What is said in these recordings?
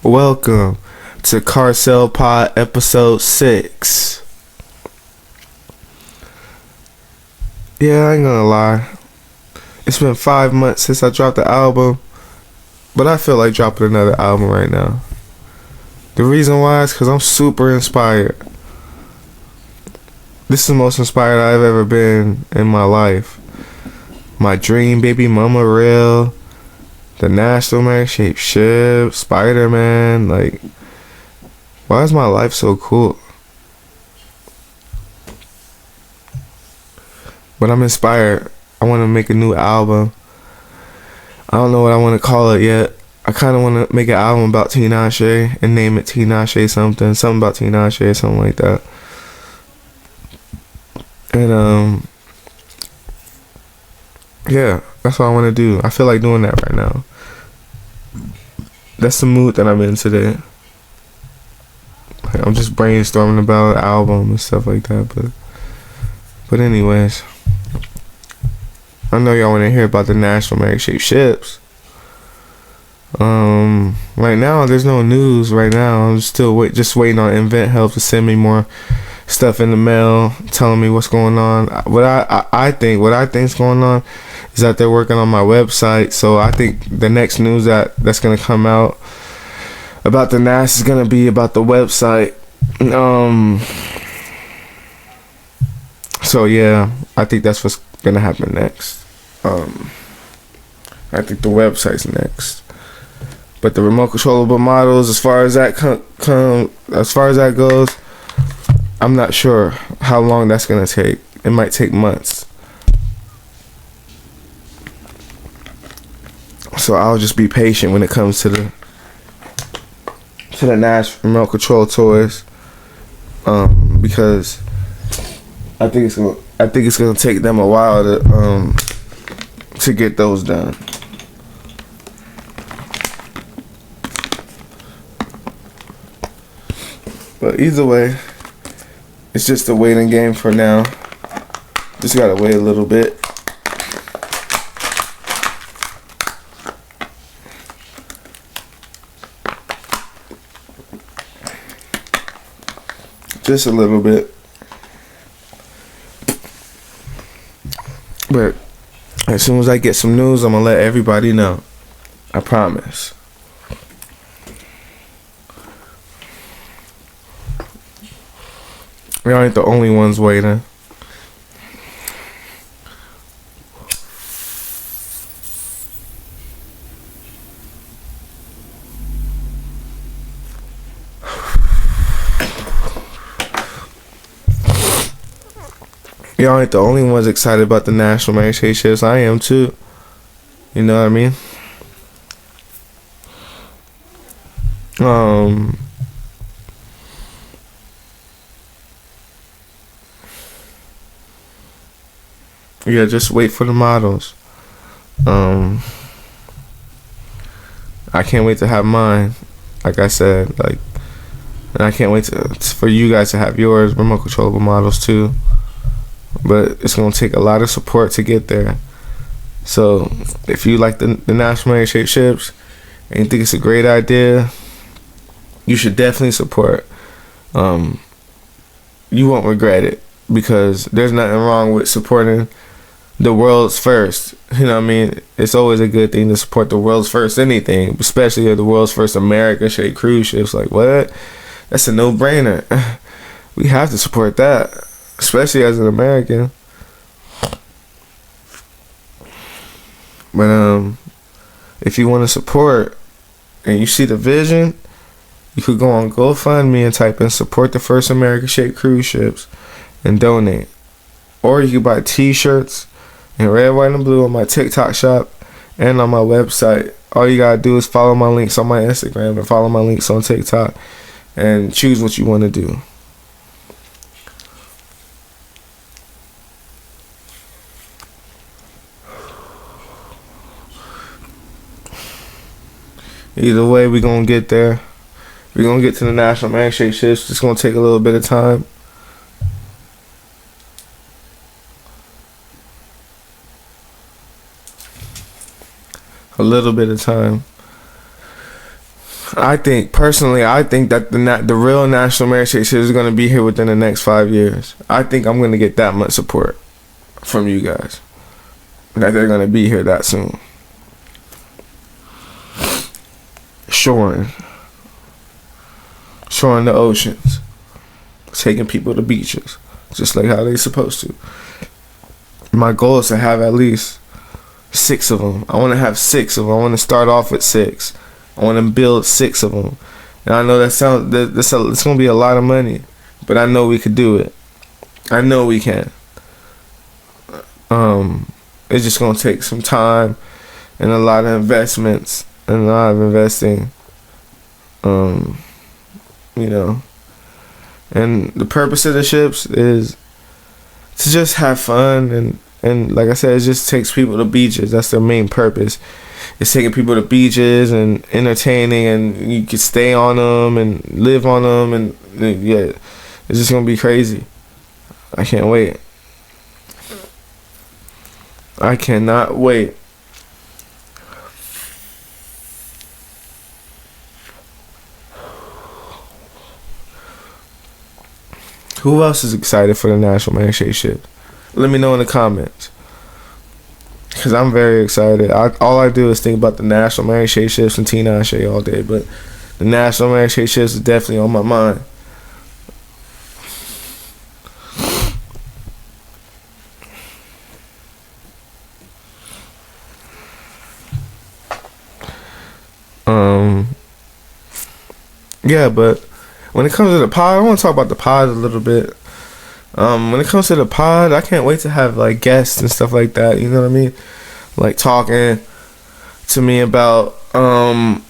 Welcome to Carcell Pod EP.6. Yeah, I ain't gonna lie. It's been 5 months since I dropped the album, but I feel like dropping another album right now. The reason why is because I'm super inspired. This is the most inspired I've ever been in my life. My dream baby mama real. The National Man Shape Ship, Spider-Man, like, why is my life so cool? But I'm inspired. I want to make a new album. I don't know what I want to call it yet. I kind of want to make an album about Tinashe and name it Tinashe something. Something about Tinashe, something like that. And, yeah, that's what I want to do. I feel like doing that right now. That's the mood that I'm in today. Like, I'm just brainstorming about an album and stuff like that. But anyways, I know y'all want to hear about the National Mag Shaped Ships. Right now, there's no news. Right now, I'm still just waiting on Invent Help to send me more stuff in the mail, telling me what's going on. What I think's going on is that they're working on my website. So I think the next news that's gonna come out about the NAS is gonna be about the website. So yeah, I think that's what's gonna happen next. I think the website's next. But the remote controllable models, as far as that goes, I'm not sure how long that's gonna take. It might take months. So I'll just be patient when it comes to the Nash remote control toys, because I think it's gonna take them a while to get those done. But either way, it's just a waiting game for now. Just gotta wait a little bit. Just a little bit. But as soon as I get some news, I'm gonna let everybody know. I promise. Y'all ain't the only ones waiting. Y'all ain't the only ones excited about the National Manchester shifts. I am too. You know what I mean? Yeah, just wait for the models. I can't wait to have mine. Like I said, and I can't wait for you guys to have yours, remote controllable models too. But it's gonna take a lot of support to get there. So if you like the National Shaped Ships and you think it's a great idea, you should definitely support. You won't regret it, because there's nothing wrong with supporting the world's first. You know what I mean? It's always a good thing to support the world's first anything, especially the world's first American shaped cruise ships. Like, what? That's a no-brainer. We have to support that, especially as an American. But if you want to support and you see the vision, you could go on GoFundMe and type in "support the first American shaped cruise ships" and donate. Or you can buy t-shirts in red, white, and blue on my TikTok shop and on my website. All you gotta do is follow my links on my Instagram and follow my links on TikTok and choose what you want to do. Either way, we're gonna get there. We're gonna get to the National Man Shaped Ships. It's gonna take a little bit of time. A little bit of time. I think that the real National Marriage Ship is going to be here within the next 5 years. I think I'm going to get that much support from you guys, that they're going to be here that soon. Shoring the oceans, taking people to beaches, just like how they're supposed to. My goal is to have at least 6 of them. I want to have 6 of them. I want to start off with 6. I want to build 6 of them. And I know it's going to be a lot of money, but I know we could do it. I know we can. It's just going to take some time and a lot of investments and a lot of investing. And the purpose of the ships is to just have fun, and like I said, it just takes people to beaches. That's their main purpose. It's taking people to beaches and entertaining, and you can stay on them and live on them, and yeah, it's just gonna be crazy. I can't wait. I cannot wait. Who else is excited for the National Marriage Ship? Let me know in the comments, because I'm very excited. All I do is think about the National Marriage Ships and Tina and Shay all day, but the National Marriage Ships is definitely on my mind. Yeah, but when it comes to the pod, I want to talk about the pod a little bit. When it comes to the pod, I can't wait to have like guests and stuff like that. You know what I mean? Like talking to me about the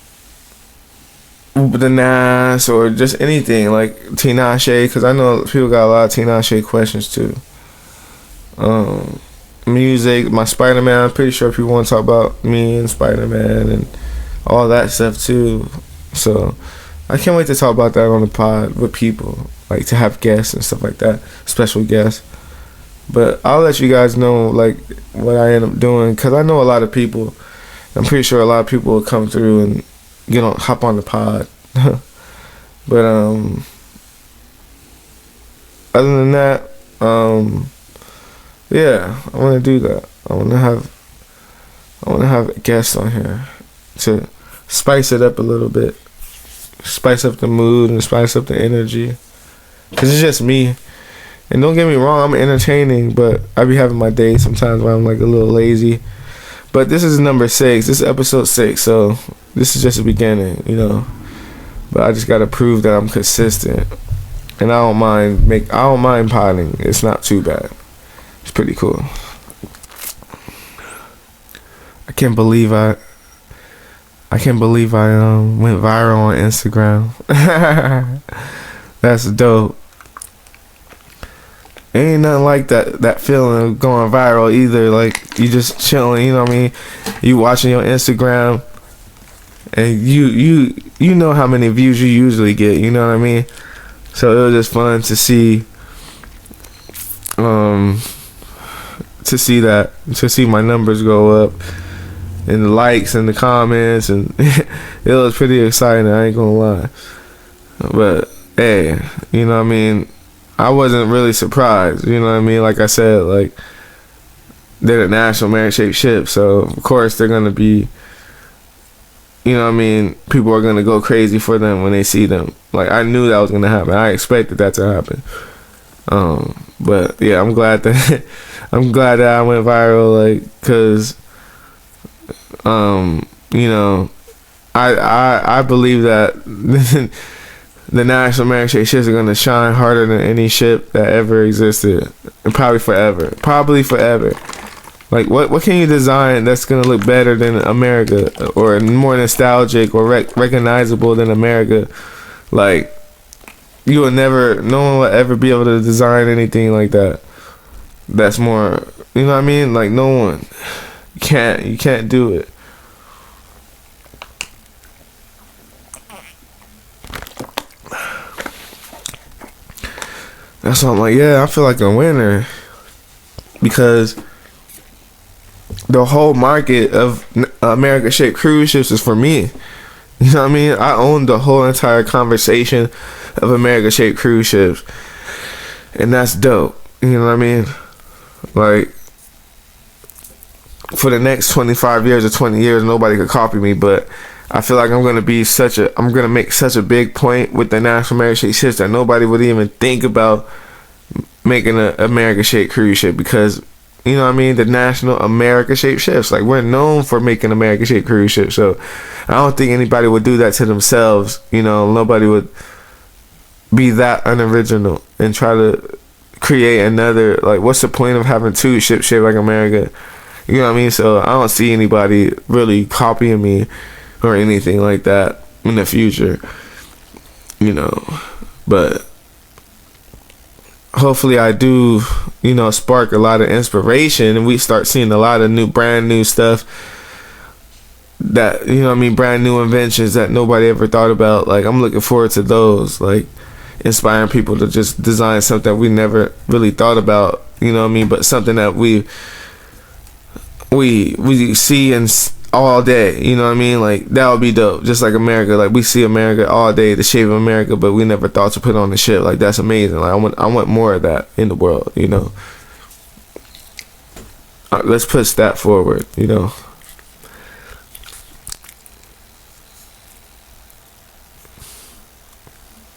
Nas or just anything like Tinashe, because I know people got a lot of Tinashe questions too. Music, my Spider-Man. I'm pretty sure people want to talk about me and Spider-Man and all that stuff too. So I can't wait to talk about that on the pod with people, like to have guests and stuff like that, special guests. But I'll let you guys know like what I end up doing, because I know a lot of people. I'm pretty sure a lot of people will come through and hop on the pod. But other than that, yeah, I want to do that. I want to have guests on here to spice it up a little bit. Spice up the mood and spice up the energy, because it's just me. And don't get me wrong, I'm entertaining, but I be having my days sometimes where I'm like a little lazy. But this is number 6. This is episode 6, so this is just the beginning, But I just gotta prove that I'm consistent, and I don't mind potting. It's not too bad. It's pretty cool. I can't believe I went viral on Instagram. That's dope. Ain't nothing like that feeling of going viral either. Like, you just chilling, you know what I mean? You watching your Instagram, and you know how many views you usually get, you know what I mean? So it was just fun to see to see my numbers go up, and the likes and the comments, and it was pretty exciting, I ain't gonna lie. But hey, you know what I mean, I wasn't really surprised, you know what I mean? Like I said, like, they're the National Marriage Ship, so of course they're gonna be, you know what I mean, people are gonna go crazy for them when they see them. Like, I knew that was gonna happen. I expected that to happen. But yeah, I'm glad that I went viral, like, cause I believe that the National Marriage ships are gonna shine harder than any ship that ever existed, and probably forever. Like, what can you design that's gonna look better than America, or more nostalgic or recognizable than America? Like, no one will ever be able to design anything like that. That's more, you know what I mean? Like, no one. You can't do it. That's why I'm like, yeah, I feel like a winner, because the whole market of America-shaped cruise ships is for me. You know what I mean? I own the whole entire conversation of America shaped cruise ships, and that's dope. You know what I mean? Like, for the next 25 years or 20 years, nobody could copy me, but I feel like I'm gonna make such a big point with the National America shaped ships that nobody would even think about making an America shaped cruise ship, because, you know what I mean, the National America shaped ships, like, we're known for making America shaped cruise ships. So I don't think anybody would do that to themselves. You know, nobody would be that unoriginal and try to create another, like, what's the point of having two ships shaped like America? You know what I mean? So I don't see anybody really copying me or anything like that in the future, you know. But hopefully I do, you know, spark a lot of inspiration, and we start seeing a lot of brand new stuff that, you know what I mean, brand new inventions that nobody ever thought about. Like, I'm looking forward to those, like, inspiring people to just design something that we never really thought about, you know what I mean, but something that we see in all day, you know what I mean? Like, that would be dope. Just like America, like, we see America all day, the shape of America, but we never thought to put on the ship. Like, that's amazing. Like, I want more of that in the world, you know. Let's push that forward, you know.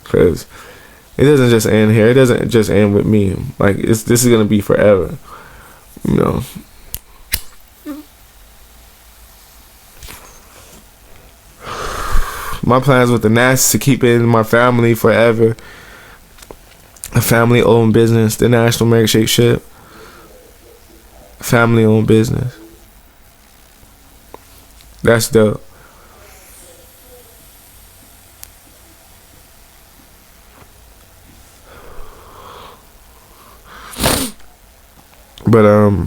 Because it doesn't just end here. It doesn't just end with me. Like, this is gonna be forever, you know. My plans with the Nash is to keep it in my family forever. A family-owned business, the National America shaped ship. Family-owned business. That's dope. But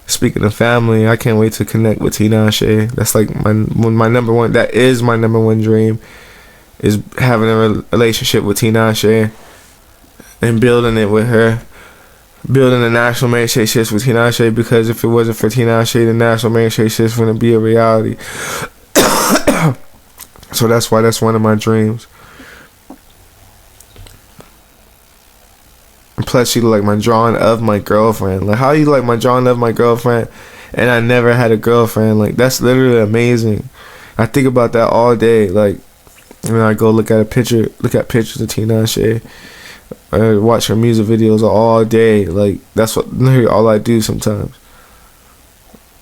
speaking of family, I can't wait to connect with Tinashe. That's like my number one. That is my number one dream, is having a relationship with Tinashe and building it with her, building the National America shaped ships with Tinashe. Because if it wasn't for Tinashe, the National America shaped ships wouldn't be a reality. So that's why that's one of my dreams. Plus, she like my drawing of my girlfriend. Like, how you like my drawing of my girlfriend, and I never had a girlfriend? Like, that's literally amazing. I think about that all day. Like, when I go look at pictures of Tinashe, I watch her music videos all day. Like, that's literally all I do sometimes.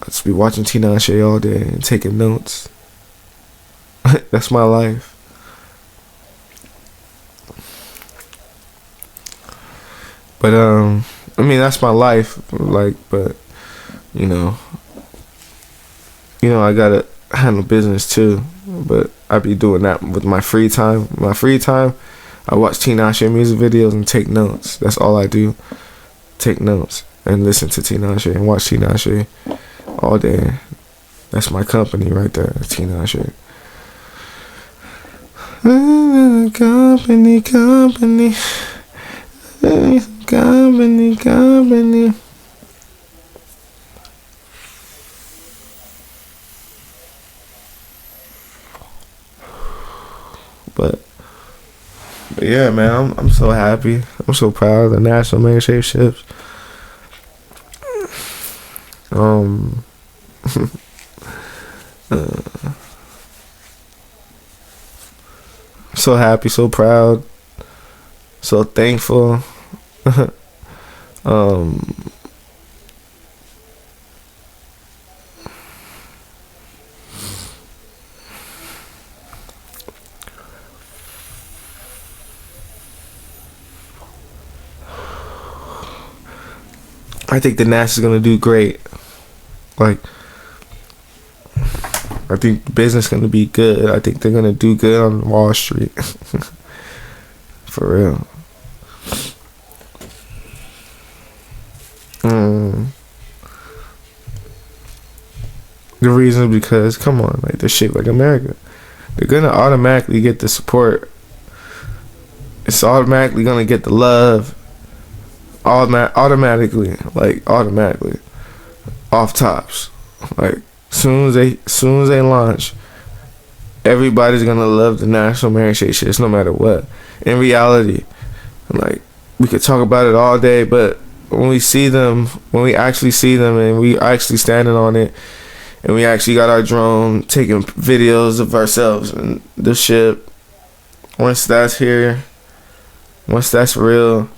I just be watching Tinashe all day and taking notes. That's my life. But I mean, that's my life. Like, but you know, I gotta handle business too. But I be doing that with my free time. My free time, I watch Tinashe music videos and take notes. That's all I do. Take notes and listen to Tinashe and watch Tinashe all day. That's my company right there, Tinashe. Company. But yeah, man, I'm so happy. I'm so proud of the National America shaped ships. So happy, so proud, so thankful. I think the Nash is gonna do great. Like, I think the business is gonna be good. I think they're gonna do good on Wall Street. For real. The reason is because, come on, like, they're shaped like America. They're gonna automatically get the support. It's automatically gonna get the love. Automatically, off tops. Like, Soon as they launch, everybody's gonna love the National Mary Shake ships no matter what. In reality, like, we could talk about it all day, but when we actually see them and we actually standing on it, and we actually got our drone taking videos of ourselves and the ship, once that's here, once that's real,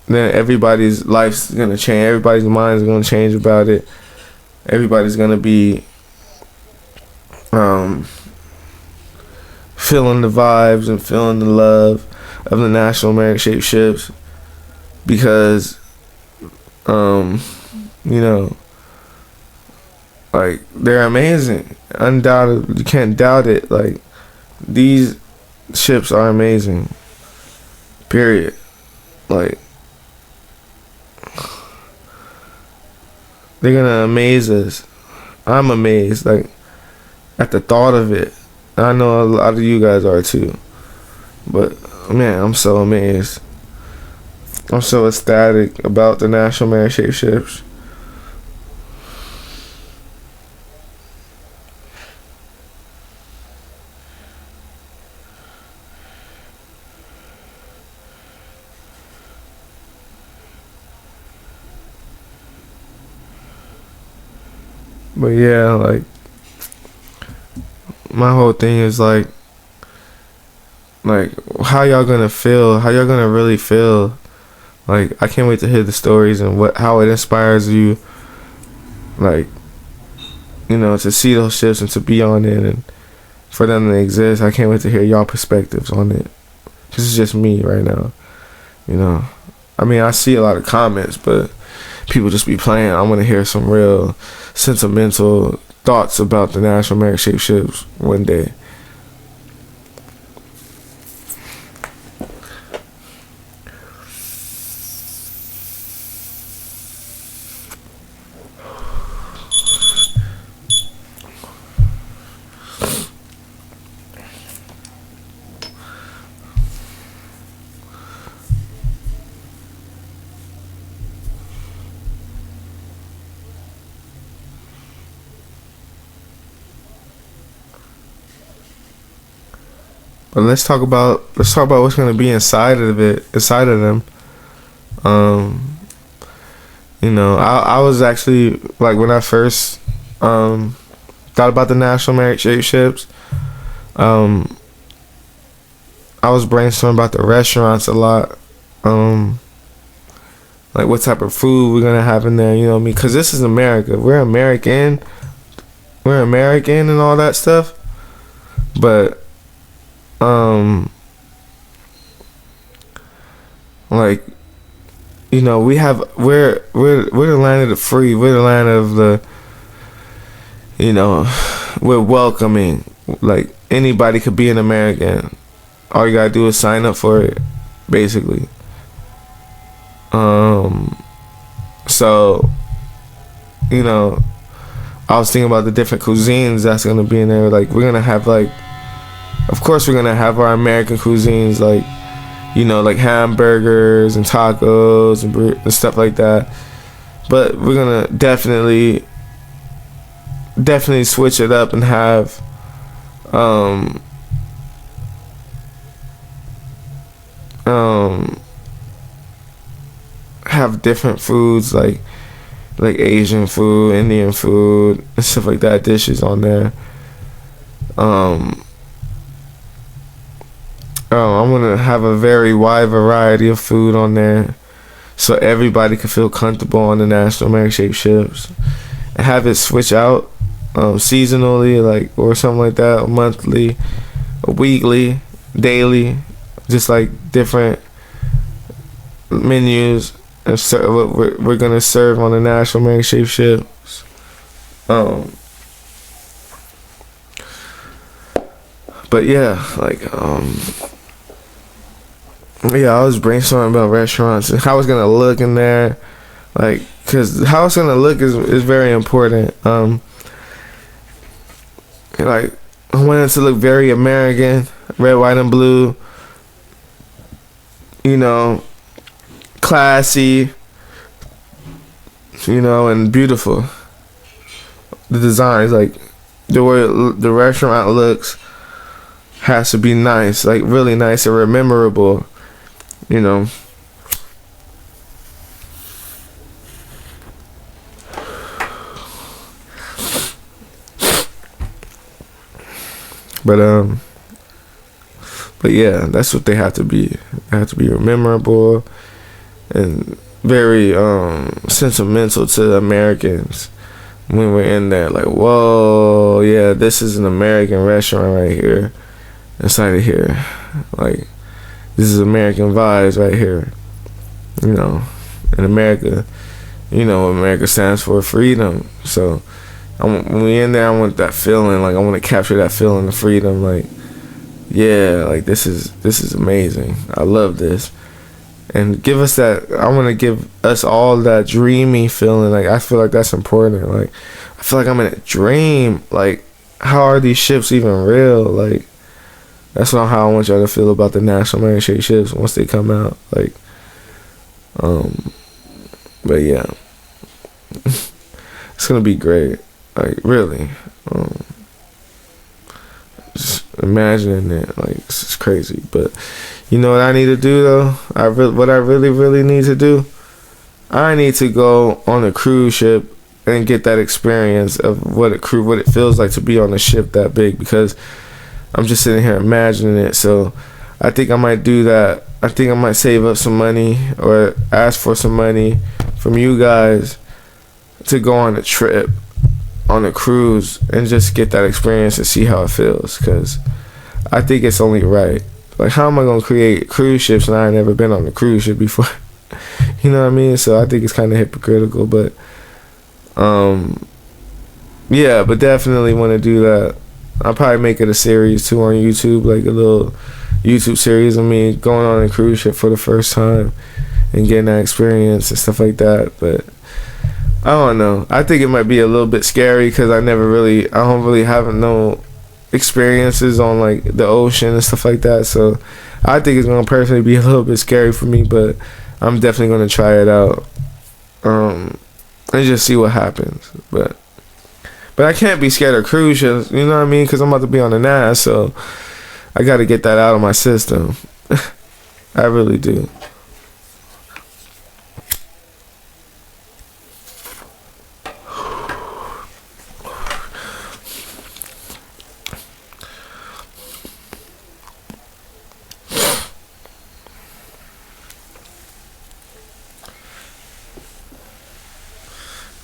then everybody's life's gonna change. Everybody's mind's gonna change about it. Everybody's gonna be feeling the vibes and feeling the love of the National Mary Shake ships, because like, they're amazing. Undoubted, you can't doubt it. Like, these ships are amazing. Period. Like, they're gonna amaze us. I'm amazed, like, at the thought of it. I know a lot of you guys are too. But man, I'm so amazed. I'm so ecstatic about the National Mary Shake ships. But yeah, like, my whole thing is like how y'all gonna feel? How y'all gonna really feel? Like, I can't wait to hear the stories and how it inspires you. Like, to see those ships and to be on it and for them to exist. I can't wait to hear y'all perspectives on it. This is just me right now. I mean, I see a lot of comments, but people just be playing. I want to hear some real sentimental thoughts about the National Mary Shake ships one day. But let's talk about what's gonna be inside of them. I was actually, like, when I first thought about the National Mary Shake ships, I was brainstorming about the restaurants a lot. Like, what type of food we're gonna have in there, you know what I mean? Because this is America. We're American and all that stuff. But like, we're the land of the free. We're the land of we're welcoming. Like, anybody could be an American. All you gotta do is sign up for it, basically. So, I was thinking about the different cuisines that's gonna be in there. Like, we're gonna have, like, of course we're gonna have our American cuisines, like, like hamburgers and tacos and stuff like that. But we're gonna definitely switch it up and have have different foods, like Asian food, Indian food, and stuff like that, dishes on there. I'm gonna have a very wide variety of food on there, so everybody can feel comfortable on the National Mary Shake ships, and have it switch out seasonally, like, or something like that, monthly, weekly, daily, just like different menus and what we're gonna serve on the National Mary Shake ships. But yeah, like, I was brainstorming about restaurants and how it's gonna look in there, like, cause how it's gonna look is very important. Like, I want it to look very American, red, white, and blue. Classy. And beautiful. the designs, like the way the restaurant looks has to be nice, like really nice and memorable, you know. But yeah, that's what they have to be. They have to be memorable and very sentimental to the Americans when we're in there. Like, whoa, yeah, this is an American restaurant right here, inside of here. Like, this is American vibes right here. You know, in America, you know, America stands for freedom. So when we in there, I want that feeling. Like, I want to capture that feeling of freedom. Like, yeah, like this is amazing. I love this. And give us that. I want to give us all that dreamy feeling. Like, I feel like that's important. Like, I feel like I'm in a dream. Like, how are these ships even real? Like, that's how I want y'all to feel about the National Marine Shade ships once they come out. Like, but yeah, it's gonna be great. Like, really, just imagining it, like, it's crazy. But you know what I need to do though? What I really need to do? I need to go on a cruise ship and get that experience of what it feels like to be on a ship that big, because I'm just sitting here imagining it. So I think I might do that. I think I might save up some money or ask for some money from you guys to go on a trip, on a cruise, and just get that experience and see how it feels, because I think it's only right. Like, how am I gonna create cruise ships and I ain't never been on a cruise ship before? You know what I mean? So I think it's kind of hypocritical, but yeah, but definitely want to do that. I'll probably make it a series too on YouTube, like a little YouTube series of me going on a cruise ship for the first time and getting that experience and stuff like that. But I don't know. I think it might be a little bit scary because I don't really have no experiences on like the ocean and stuff like that. So I think it's gonna personally be a little bit scary for me, but I'm definitely gonna try it out and just see what happens. But I can't be scared of cruise ships, you know what I mean? Because I'm about to be on the NAS, so I got to get that out of my system. I really do.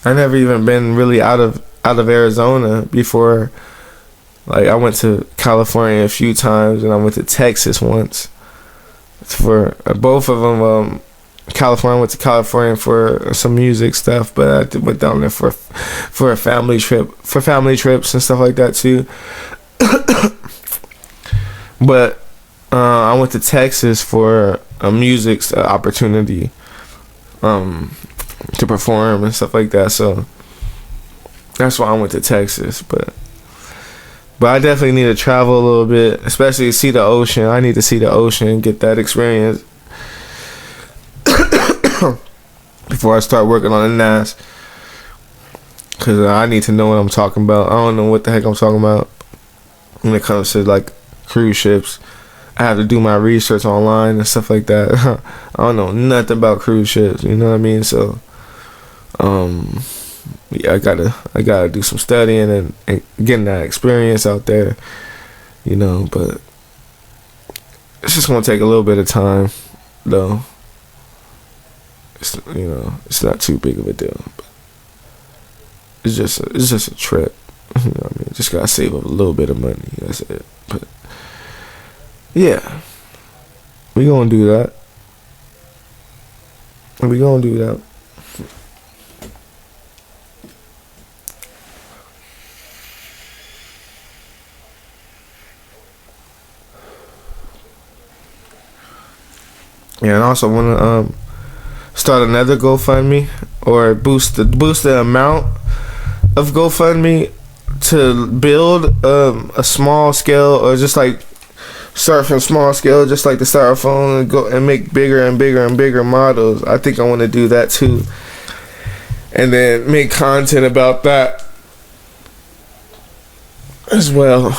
I never even been really out of Arizona before. Like, I went to California a few times, and I went to Texas once for both of them. California, I went to California for some music stuff, but I went down there for a family trip, for family trips and stuff like that too. But I went to Texas for a music opportunity to perform and stuff like that. So that's why I went to Texas. But I definitely need to travel a little bit, especially see the ocean. I need to see the ocean, get that experience before I start working on the NAS, because I need to know what I'm talking about. I don't know what the heck I'm talking about when it comes to like cruise ships. I have to do my research online and stuff like that. I don't know nothing about cruise ships, you know what I mean? So yeah, I gotta do some studying and getting that experience out there, you know. But it's just gonna take a little bit of time, though. It's not too big of a deal. But it's just a trip. You know what I mean? Just gotta save up a little bit of money. That's it. But yeah, we gonna do that. We gonna do that. Yeah, and I also want to start another GoFundMe, or boost the amount of GoFundMe to build a small scale, or just like start from small scale, just like the styrofoam, and go and make bigger and bigger and bigger models. I think I want to do that too, and then make content about that as well.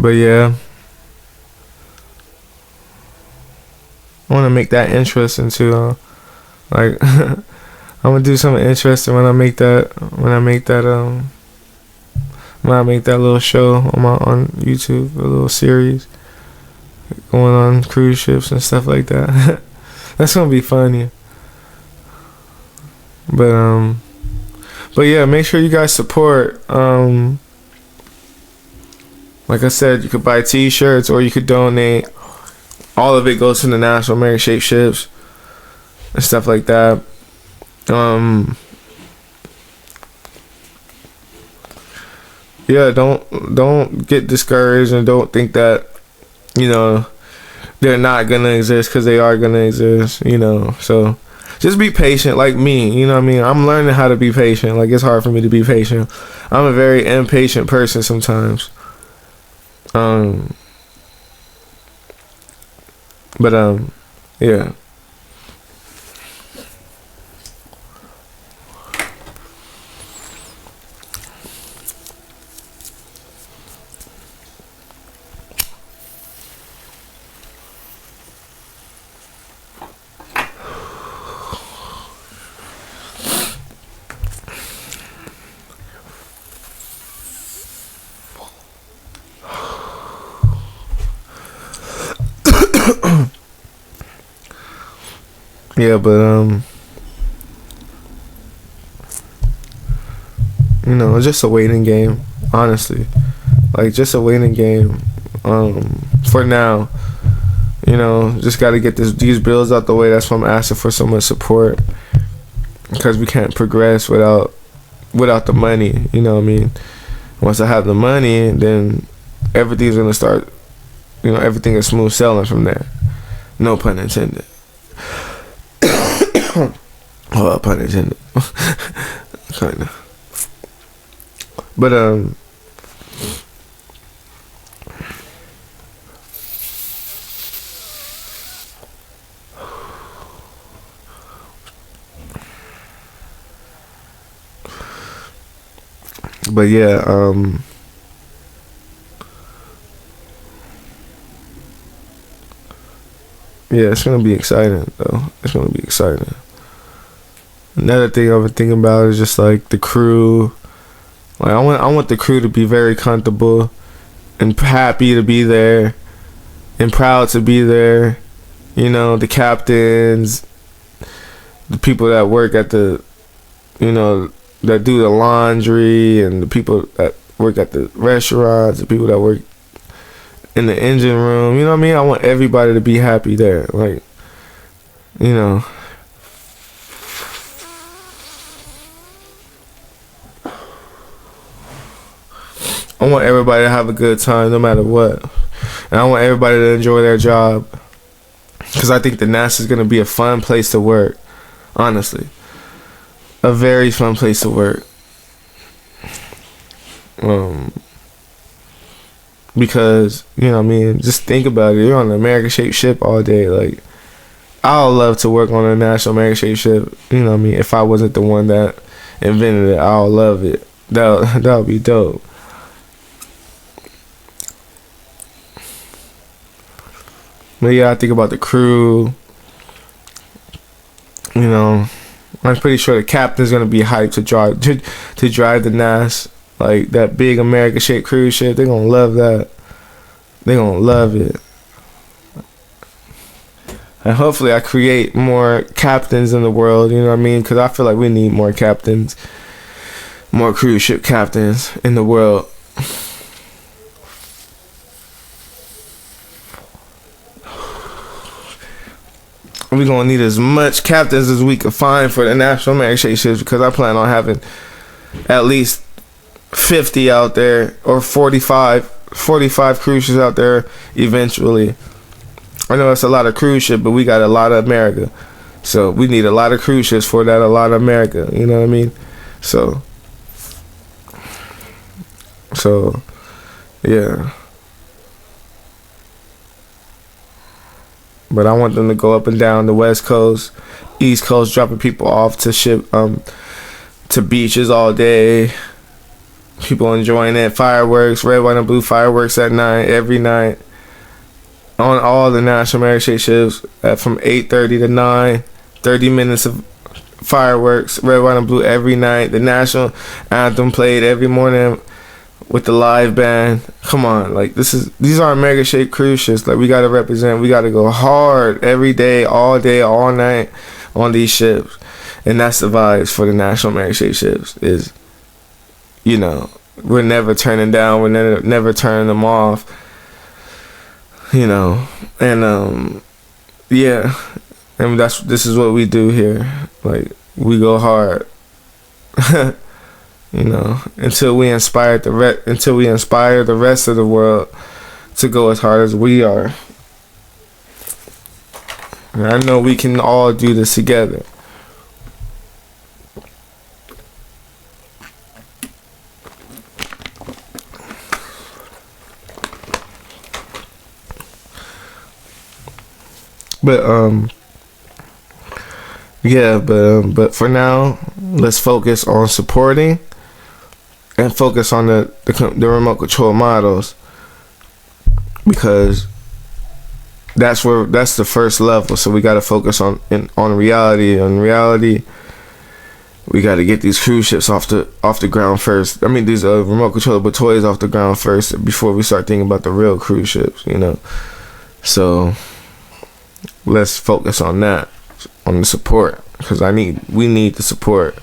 But yeah, I want to make that interesting too. Like, I'm gonna do something interesting when I make that little show on YouTube, a little series going on cruise ships and stuff like that. That's gonna be funny. But yeah, make sure you guys support. Like I said, you could buy t-shirts or you could donate. All of it goes to the National American Shape Ships and stuff like that. Yeah, don't get discouraged and don't think that, they're not gonna exist, because they are gonna exist, so just be patient like me, you know what I mean? I'm learning how to be patient. Like, it's hard for me to be patient. I'm a very impatient person sometimes. Yeah. Yeah, but it's just a waiting game, honestly. Like, just a waiting game. For now, just got to get these bills out the way. That's why I'm asking for so much support, because we can't progress without the money. You know what I mean? Once I have the money, then everything's gonna start. Everything is smooth sailing from there. No pun intended. Oh, pun intended. Kind of. But yeah, yeah, it's gonna be exciting though. It's gonna be exciting. Another thing I've been thinking about is just like the crew. Like, I want the crew to be very comfortable and happy to be there and proud to be there. The captains, the people that work at the, that do the laundry, and the people that work at the restaurants, the people that work in the engine room. You know what I mean? I want everybody to be happy there. Like, I want everybody to have a good time no matter what. And I want everybody to enjoy their job. Because I think the NASA is going to be a fun place to work. Honestly. A very fun place to work. Because, just think about it. You're on an American shaped ship all day. Like, I would love to work on a National American shaped ship. If I wasn't the one that invented it, I would love it. That would be dope. But yeah, I think about the crew. I'm pretty sure the captain's gonna be hyped to drive the NAS, like that big American shaped cruise ship. They're gonna love that. They're gonna love it. And hopefully I create more captains in the world, you know what I mean? Because I feel like we need more captains, more cruise ship captains in the world. We're going to need as much captains as we can find for the National American Shaped Ships, because I plan on having at least 50 out there, or 45 cruise ships out there eventually. I know it's a lot of cruise ships, but we got a lot of America. So we need a lot of cruise ships for that, a lot of America. You know what I mean? So yeah. But I want them to go up and down the West Coast, East Coast, dropping people off to to beaches all day. People enjoying it. Fireworks, red, white, and blue fireworks at night, every night. On all the National Mary Shea ships from 8:30 to 9. 30 minutes of fireworks, red, white, and blue every night. The national anthem played every morning with the live band. Come on, like these are American shaped cruise ships. Like, we gotta represent. We gotta go hard every day, all night on these ships, and that's the vibes for the National Mary Shea ships. Is, we're never turning down. We're never turning them off. And yeah, and this is what we do here. Like, we go hard. Until we inspire the rest of the world to go as hard as we are. And I know we can all do this together. But for now, let's focus on supporting and focus on the remote control models, because that's the first level. So we got to focus on reality. On reality, we got to get these cruise ships off the ground first. I mean, these remote controllable toys off the ground first before we start thinking about the real cruise ships. So let's focus on that, on the support, because we need the support.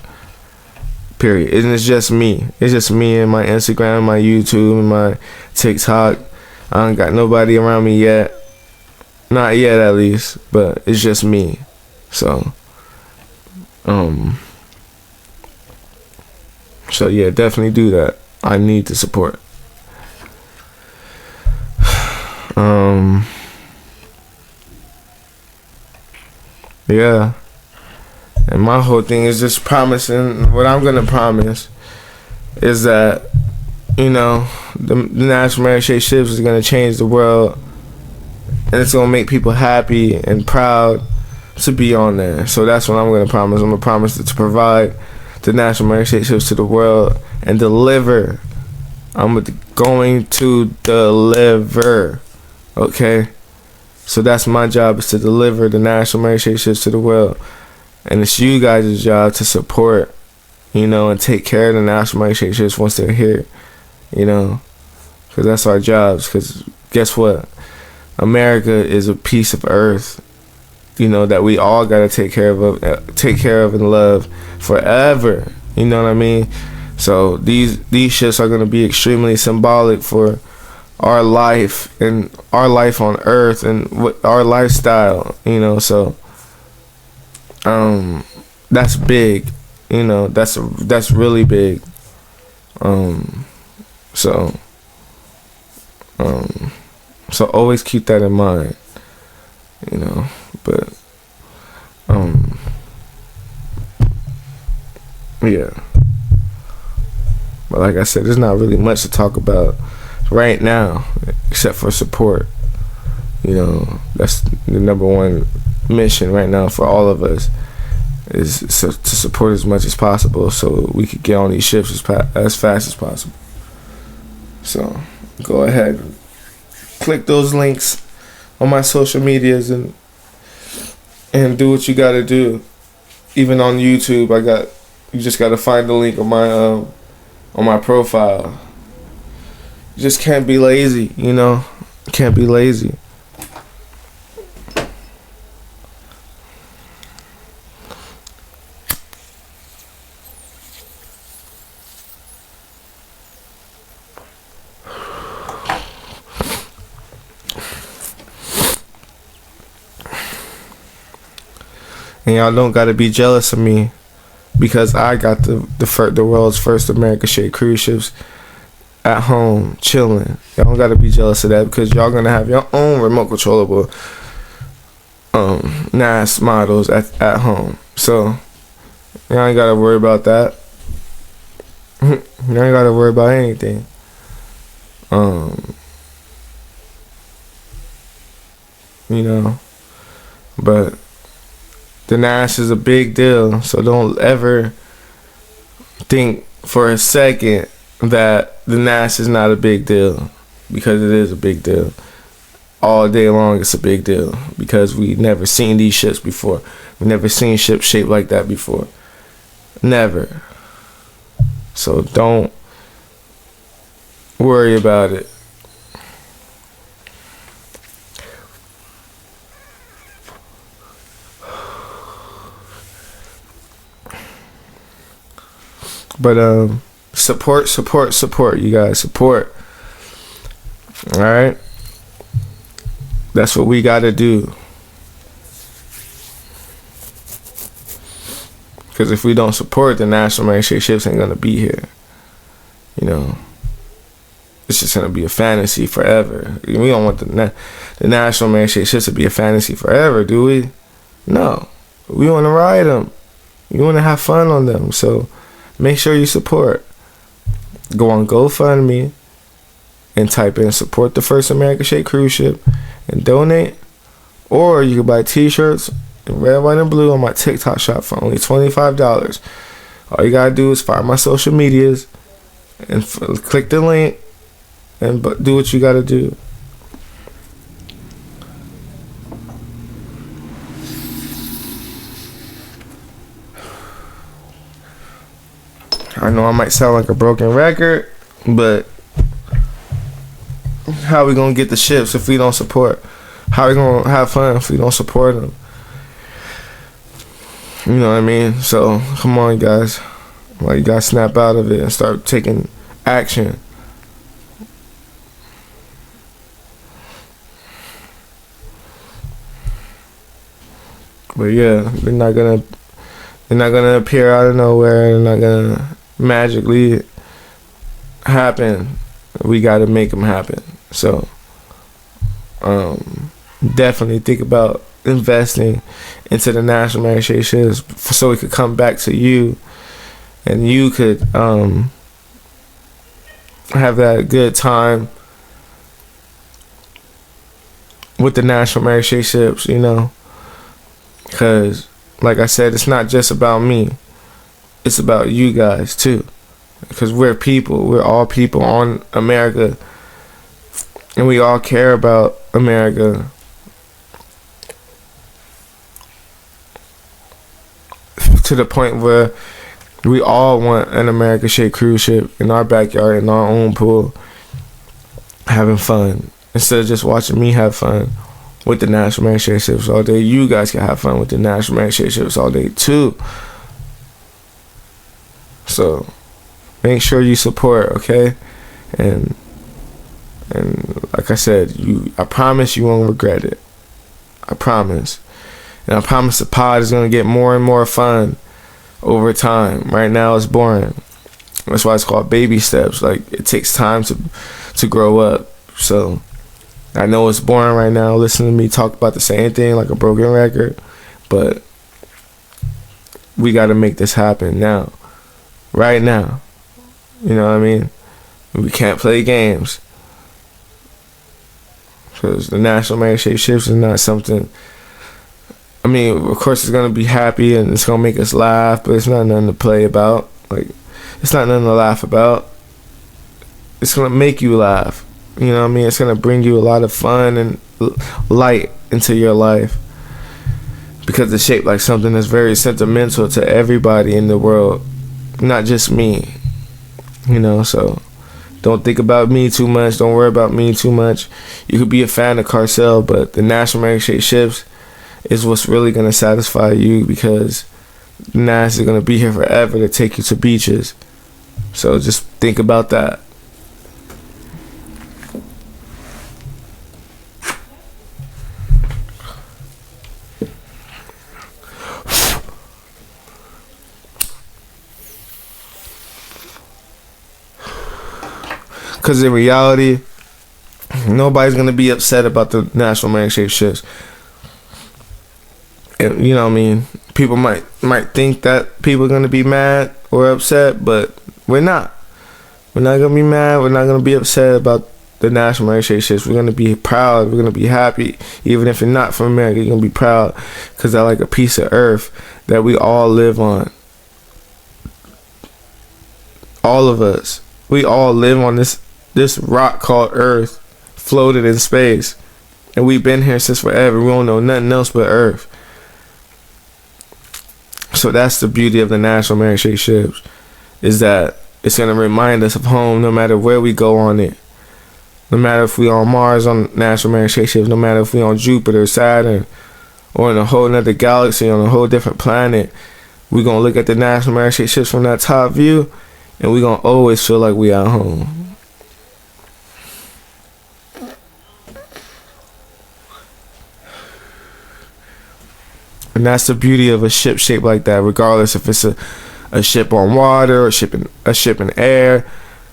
Period. And it's just me. It's just me and my Instagram, my YouTube, and my TikTok. I don't got nobody around me yet. Not yet, at least. But it's just me. So yeah, definitely do that. I need the support. Yeah. And my whole thing is just promising. What I'm gonna promise is that, the National Mary Shea ships is gonna change the world, and it's gonna make people happy and proud to be on there. So that's what I'm gonna promise. I'm gonna promise to provide the National Mary Shea ships to the world and deliver. I'm going to deliver. Okay. So that's my job, is to deliver the National Mary Shea ships to the world. And it's you guys' job to support, and take care of the National Mary Shea ships once they're here, because that's our jobs. Because guess what? America is a piece of earth, that we all gotta take care of and love forever. You know what I mean? So these ships are gonna be extremely symbolic for our life and our life on Earth and what our lifestyle. So. That's big, that's really big. So always keep that in mind, but, yeah. But like I said, there's not really much to talk about right now, except for support. That's the number one mission right now for all of us, is to support as much as possible so we could get on these ships as fast as possible. So go ahead, click those links on my social medias and do what you gotta do. Even on YouTube, you just gotta find the link on my profile. You just can't be lazy, can't be lazy. And y'all don't gotta be jealous of me, because I got the world's first American shaped cruise ships at home chilling. Y'all don't gotta be jealous of that, because y'all gonna have your own remote controllable NAS models at home. So y'all ain't gotta worry about that. Y'all ain't gotta worry about anything. But the Nash is a big deal, so don't ever think for a second that the Nash is not a big deal, because it is a big deal. All day long it's a big deal, because we never seen these ships before. We never seen ships shaped like that before. Never. So don't worry about it. But support, you guys. Support. Alright? That's what we gotta do. Because if we don't support, the National Marriage Ships ain't gonna be here. You know, it's just gonna be a fantasy forever. We don't want the National Marriage Ships to be a fantasy forever, do we? No. We want to ride them. We want to have fun on them. So make sure you support. Go on GoFundMe and type in "Support the First American Shaped Cruise Ship" and donate. Or you can buy t-shirts in red, white, and blue on my TikTok shop for only $25. All you gotta do is find my social medias and click the link and do what you gotta do. I know I might sound like a broken record, but how we gonna get the ships if we don't support? How we gonna have fun if we don't support them? You know what I mean? So come on, guys. Like, you gotta snap out of it and start taking action. But yeah, they're not gonna appear out of nowhere. They're not gonna magically happen. We gotta make them happen. So definitely think about investing into the National Marriage Ships so it could come back to you, and you could have that good time with the National Marriage Ships, you know. Because, like I said, it's not just about me. It's about you guys, too. Because we're people. We're all people on America. And we all care about America. To the point where we all want an American-shaped cruise ship in our backyard, in our own pool, having fun. Instead of just watching me have fun with the National Marriage Ships all day, you guys can have fun with the National Marriage Ships all day too. So make sure you support, okay? And like I said, I promise you won't regret it. I promise. And I promise the pod is gonna get more and more fun over time. Right now it's boring. That's why it's called baby steps. Like, it takes time to grow up. So I know it's boring right now. Listen to me talk about the same thing like a broken record, but we got to make this happen now, right now. You know what I mean? We can't play games, because the National Marriage Ships is not something. I mean, of course, it's gonna be happy and it's gonna make us laugh, but it's not nothing to play about. Like, it's not nothing to laugh about. It's gonna make you laugh. You know what I mean? It's gonna bring you a lot of fun and light into your life, because it's shaped like something that's very sentimental to everybody in the world, not just me. You know, so don't think about me too much. Don't worry about me too much. You could be a fan of Carcell, but the National Marriage Ships is what's really gonna satisfy you, because Nas is gonna be here forever to take you to beaches. So just think about that. Because in reality, nobody's going to be upset about the National Marriage Ships. And, you know what I mean? People might think that people are going to be mad or upset, but we're not. We're not going to be mad. We're not going to be upset about the national heritage ships. We're gonna be proud. We're gonna be happy. Even if you're not from America, you're gonna be proud because they're like a piece of earth that we all live on. All of us, we all live on this rock called Earth, floated in space, and we've been here since forever. We don't know nothing else but Earth. So that's the beauty of the national heritage ships, is that it's gonna remind us of home no matter where we go on it. No matter if we on Mars on national heritage ships, no matter if we on Jupiter, Saturn, or in a whole nother galaxy on a whole different planet, we gonna look at the national heritage ships from that top view, and we gonna always feel like we at home. And that's the beauty of a ship shaped like that, regardless if it's a ship on water or a ship in air.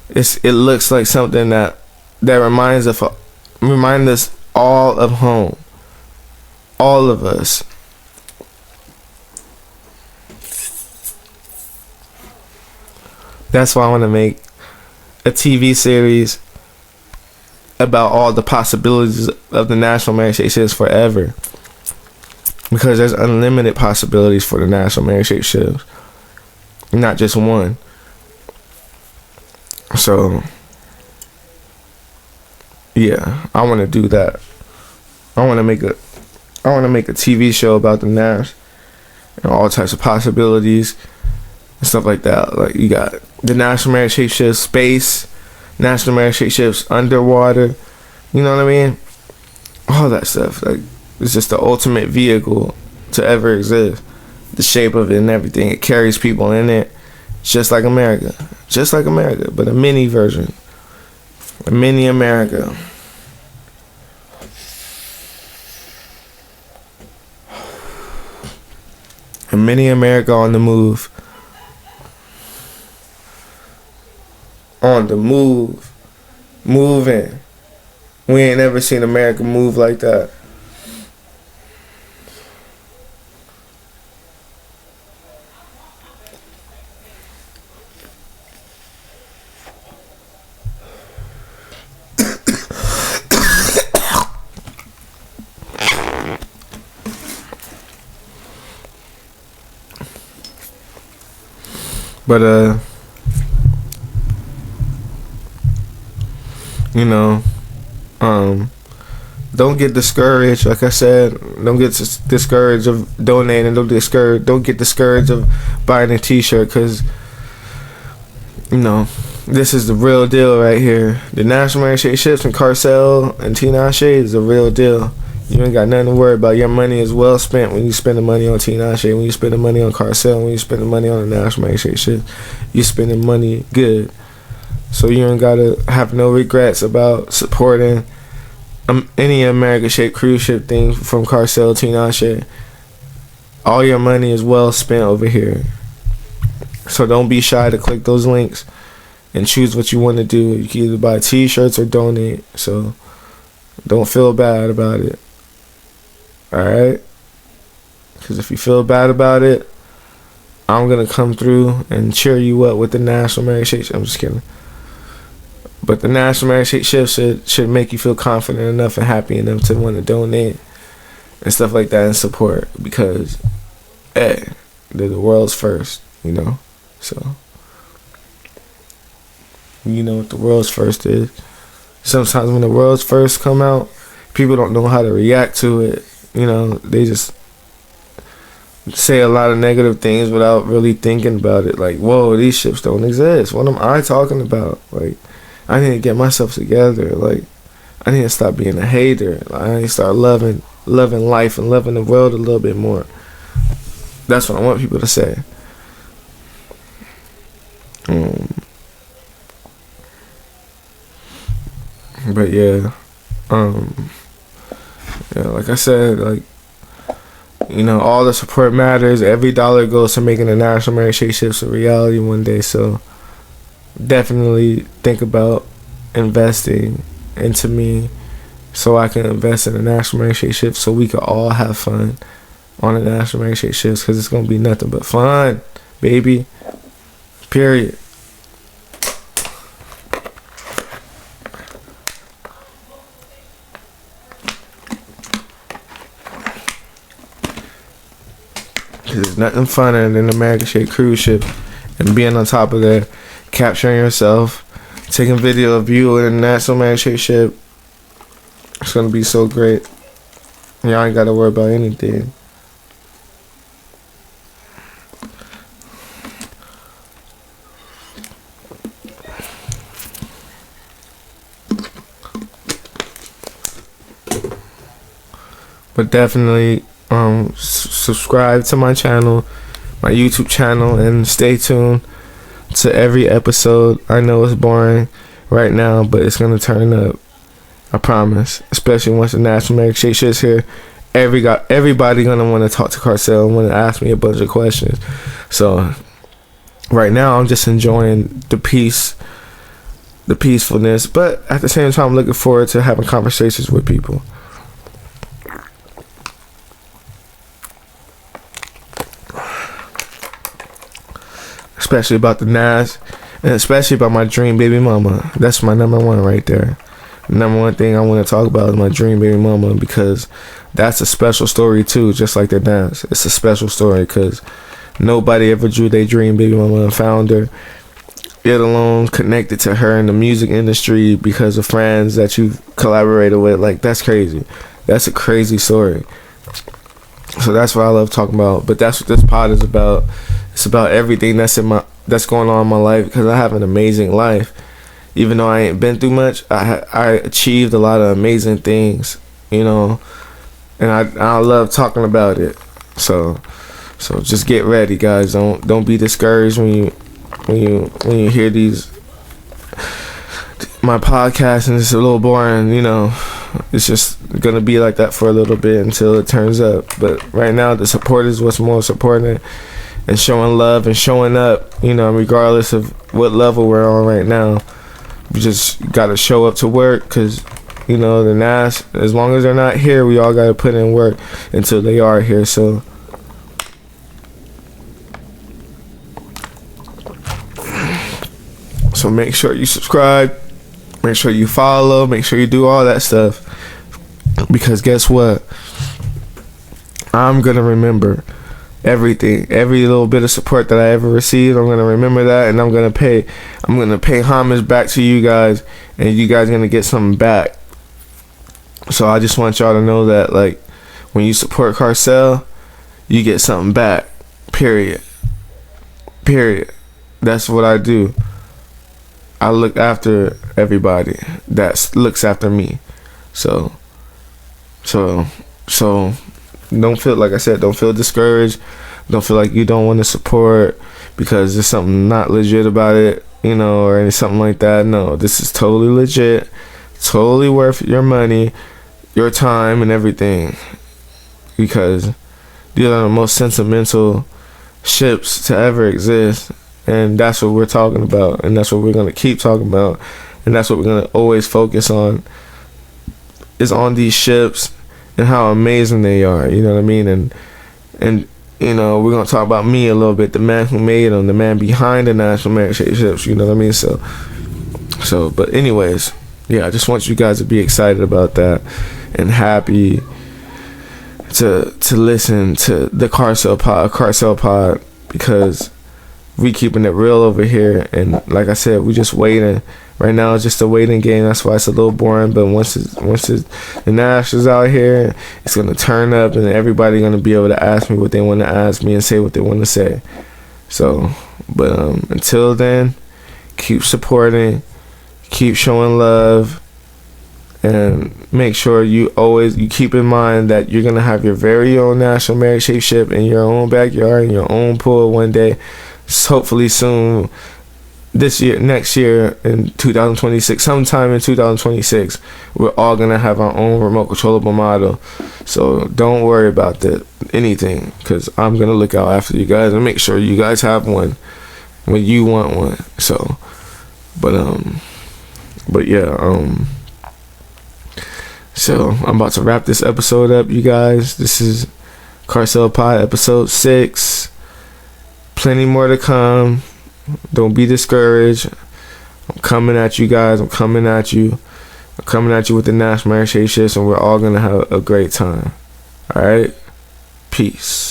It looks like something that reminds us all of home. All of us. That's why I want to make a TV series about all the possibilities of the national heritage ships forever. Because there's unlimited possibilities for the national heritage ships. Not just one. So, yeah, I want to do that. I want to make a TV show about the NAS and all types of possibilities and stuff like that. Like, you got the national heritage ships, space, national heritage ships, underwater. You know what I mean? All that stuff. Like, it's just the ultimate vehicle to ever exist. The shape of it and everything. It carries people in it. Just like America. Just like America, but a mini version. A mini America. A mini America on the move. On the move. Moving. We ain't never seen America move like that. But you know, don't get discouraged. Like I said, don't get discouraged of donating. Don't get discouraged of buying a T-shirt, because you know this is the real deal right here. The national heritage ships and Carcell and Tinashe is the real deal. You ain't got nothing to worry about. Your money is well spent when you spend the money on Tinashe, when you spend the money on Carcell, when you spend the money on the national heritage ships. You spending money good. So you ain't gotta have no regrets about supporting any America-shaped cruise ship thing from Carcell, Tinashe. All your money is well spent over here. So don't be shy to click those links and choose what you want to do. You can either buy T-shirts or donate. So don't feel bad about it. Alright? Because if you feel bad about it, I'm going to come through and cheer you up with the national heritage. I'm just kidding. But the national heritage shift should make you feel confident enough and happy enough to want to donate and stuff like that and support, because, hey, they're the world's first, you know? So, you know what the world's first is. Sometimes when the world's first come out, people don't know how to react to it. You know, they just say a lot of negative things without really thinking about it. Like, whoa, these ships don't exist. What am I talking about? Like, I need to get myself together. Like, I need to stop being a hater. Like, I need to start loving life and loving the world a little bit more. That's what I want people to say. But yeah, like I said, like, you know, all the support matters. Every dollar goes to making the national heritage ships a reality one day. So definitely think about investing into me, so I can invest in the national heritage ships, so we can all have fun on the national heritage ships, because it's gonna be nothing but fun, baby. Period. Cause there's nothing funner than the American Shake cruise ship and being on top of there, capturing yourself, taking video of you in the National American Shake ship. It's gonna be so great. Y'all ain't gotta worry about anything. But definitely subscribe to my channel, my YouTube channel, and stay tuned to every episode. I know it's boring right now, but it's gonna turn up. I promise. Especially once the National American Shake shit's here, everybody gonna want to talk to Carcell and want to ask me a bunch of questions. So right now, I'm just enjoying the peacefulness, but at the same time, I'm looking forward to having conversations with people. Especially about the Nas, and especially about my dream baby mama. That's my number one right there. The number one thing I want to talk about is my dream baby mama, because that's a special story too, just like the Nas. It's a special story because nobody ever drew their dream baby mama and found her, yet alone connected to her in the music industry because of friends that you collaborated with. Like, that's crazy. That's a crazy story. So that's what I love talking about. But that's what this pod is about. It's about everything that's going on in my life, because I have an amazing life. Even though I ain't been through much, I achieved a lot of amazing things, you know, and I love talking about it. So just get ready, guys. Don't be discouraged when you hear my podcast and it's a little boring, you know. It's just gonna be like that for a little bit until it turns up. But right now, the support is what's most important, and showing love and showing up, you know, regardless of what level we're on right now. We just gotta show up to work, because, you know, the Nas, as long as they're not here, we all gotta put in work until they are here. So make sure you subscribe, make sure you follow, make sure you do all that stuff, because guess what? I'm gonna remember everything, every little bit of support that I ever received. I'm gonna remember that, and I'm gonna pay homage back to you guys, and you guys are gonna get something back. So I just want y'all to know that, like, when you support Carcell, you get something back. Period. That's what I do. I look after everybody that looks after me. So don't feel, like I said, don't feel discouraged. Don't feel like you don't want to support because there's something not legit about it, you know, or something like that. No, this is totally legit, totally worth your money, your time, and everything, because these are the most sentimental ships to ever exist. And that's what we're talking about, and that's what we're going to keep talking about, and that's what we're going to always focus on, is on these ships and how amazing they are, you know what I mean? And you know, we're going to talk about me a little bit, the man who made them, the man behind the National American Shake ships, you know what I mean? So but anyways, yeah, I just want you guys to be excited about that and happy to listen to the Carcell Pod, because we keeping it real over here. And like I said, we just waiting. Right now it's just a waiting game. That's why it's a little boring. But once the Nationals out here, it's gonna turn up, and everybody gonna be able to ask me what they want to ask me and say what they want to say. So, but until then, keep supporting, keep showing love, and make sure you keep in mind that you're gonna have your very own National American Shake ship in your own backyard, in your own pool one day. Hopefully soon, this year, next year, in 2026, sometime in 2026, we're all gonna have our own remote controllable model. So don't worry about anything, because I'm gonna look out after you guys and make sure you guys have one when you want one. So, but yeah, so I'm about to wrap this episode up, you guys. This is Carcell Pod, episode 6. Plenty more to come. Don't be discouraged. I'm coming at you guys. I'm coming at you with the National American Shake shit, and we're all gonna have a great time. All right, peace.